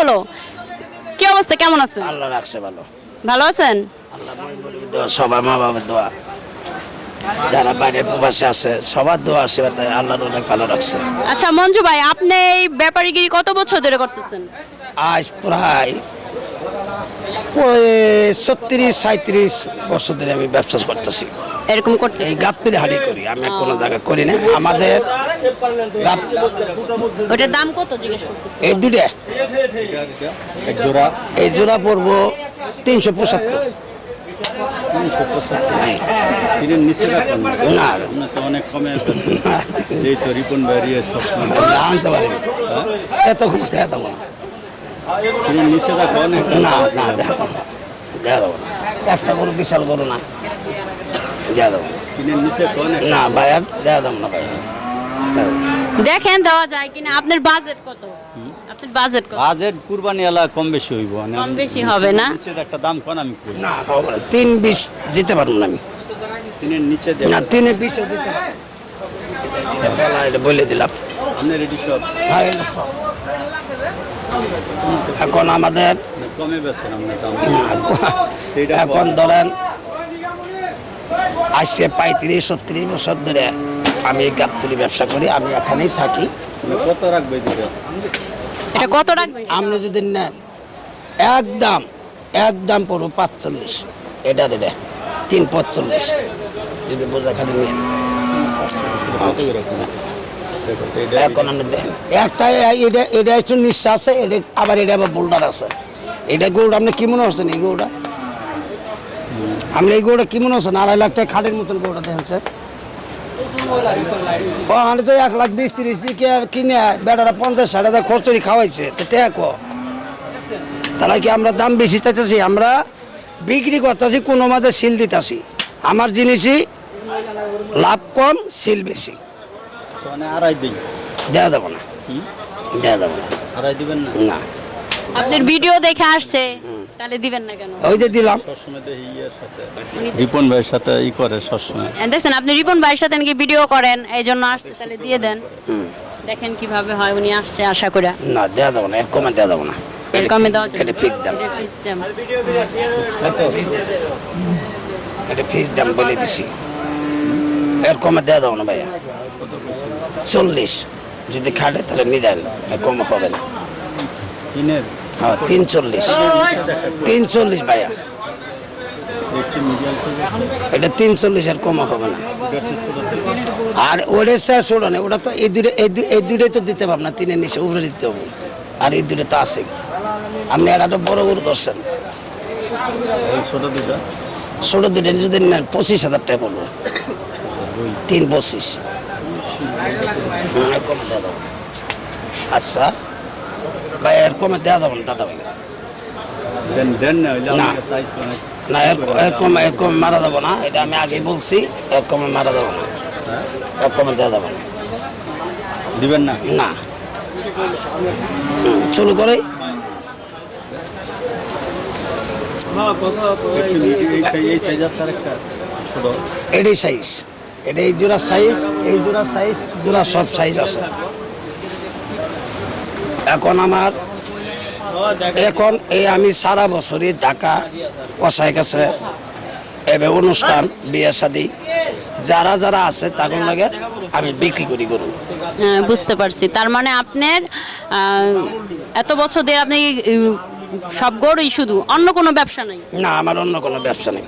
ভালো। কি অবস্থা, কেমন আছেন? আল্লাহ রাখছে ভালো। ভালো আছেন? আল্লাহ মহিমুর দোয়া, সবার মা বাবার দোয়া, যারা বাইরে প্রবাসে আছে সবার দোয়া আশীর্বাদ, আল্লাহর অনেক ভালো রাখছে। আচ্ছা মঞ্জু ভাই, আপনি এই ব্যাপারীগিরি কত বছর ধরে করতেছেন? আজ প্রায় 36-37 বছর ধরে আমি ব্যবসা করতেছি। এরকম করতে এই গাপ্পির হাড়ি করি, আমি কোনো জায়গায় করি না। আমাদের ওটার দাম কত জিজ্ঞেস করতেছেন? এই দুটা এই জোড়া পড়বো 375। না অনেক কমে এই তো রিপন বাইরে সব আনতে পারি এত কমাতে এত না, নিচে দেখো অনেক না না দেখা দেবো না। একটা গরু বিশাল গরু না, দেওয়া দেবো নিচে অনেক না ভাই, আর দেওয়া দেবো না ভাই। দেখেন দেওয়া যায় কিনা। আপনার বাজেট কত? আপনার বাজেট কত? বাজেট কুরবানি এলা কম বেশি হইব, কম বেশি হবে না? নিচে একটা দাম কোন আমি কই না 3-20 দিতে পারবো না আমি। তিনের নিচে দেব না 3-20 দিতে পারবো, এটা বলে দিলাম। আপনি রেডি সব হ্যাঁ, এগুলো সব। এখন আমাদের কমে বেছেন আপনার দাম এখন ধরেন আজকে 35-36 বছর ধরে আমি গাবতলি ব্যবসা করি, আমি এখানেই থাকি। কত রাখবে দিবে? এটা কত রাখবেন? আপনি যদি নেন একদম একদম পড়ো 45, এটা 345 যদি বোঝা খালি নেন। এখন আপনি দেখেন একটা এটা একটু নিঃশ্বাস আছে, এটা আবার এটা আবার বোল্ডার আছে। এটা গরুটা আপনি কি মনে হচ্ছেন? এই গরুটা আপনি এই গরুটা কি মনে হচ্ছেন? 2.5 লাখ টাকা খাটের মতন গরুটা দেখেন স্যার। ও আমি তো 1,20,30 দিকে আর কিনে বেটারা 50-60 হাজার খরচ করে খাওয়াইছে, তো টেকো তাহলে কি আমরা দাম বেশি চাইতেছি? আমরা বিক্রি করতেছি, কোনো মাঝে সিল দিতেছি। আমার জিনিসই লাভ কম, সিল বেশি। মানে আড়াই দিন দেওয়া যাবো না, দেওয়া যাবো না, আড়াই দিবেন না? না। আপনার ভিডিও দেখে আসছে, তাহলে দিবেন না কেন? ওই যে দিলাম। সবসময় দেখি ইয়ের সাথে রিপন ভাইয়ের সাথে ই করে সবসময়। দেখছেন আপনি রিপন ভাইয়ের সাথে নাকি ভিডিও করেন, এই জন্য আসছে, তাহলে দিয়ে দেন। দেখেন কিভাবে হয়, উনি আসছে আশা করে। না দেওয়া যাবো না, এর কমে দেওয়া যাবো না। এরকমই দেওয়া যাবে? এটা ফিক্স দাম, এটা fixed দাম। এটা ফিক্স দাম বলে দিছি, এর কমে দেওয়া যাবো না ভাইয়া। 40 যদি খাটে তাহলে নিদেন, এর কম হবে না। তিনের হ্যাঁ 340 ভাইয়া, দেখছি মিডিয়াল সাইজ এটা 340, এর কম হবে না। আর ওটা স্যার শোনো না, ওটা তো এই দুটোই তো দিতে পারবো না, 3-এর নিচে উপরে দিতে হবে। আর এই দুটো তো আছে, আপনি একটা তো বড় গরু ধরছেন, ছোট দুটা ছোট দুটো যদি নেন 25,000 টাকা পড়বো। 3-25 এর কমে দেওয়া যাবো। আচ্ছা ভাই, এর কমে দেওয়া যাবো না দাদা ভাই। দেন দেন না হইলে না। আমাকে সাইজ অনেক না এর কমে মারা যাবো না, এটা আমি আগে বলছি, এর কমে মারা যাবো না, এর কমে দেওয়া যাবো না। দিবেন না? না শুরু করে এই সাইজ আছে আরেকটা ছোট এটাই সাইজ, এটা এই জোড়া সাইজ, এই জোড়া সাইজ, জোড়া সব সাইজ আছে। এখন আমার এখন এই আমি সারা বছরই ঢাকা কষাই গেছে এবার অনুষ্ঠান বিয়ে শাদী যারা যারা আছে তাদের লাগে আমি বিক্রি করি গরু। হ্যাঁ, বুঝতে পারছি। তার মানে আপনার এত বছর ধরে আপনি সব গরুই, শুধু অন্য কোনো ব্যবসা নাই? না, আমার অন্য কোনো ব্যবসা নেই।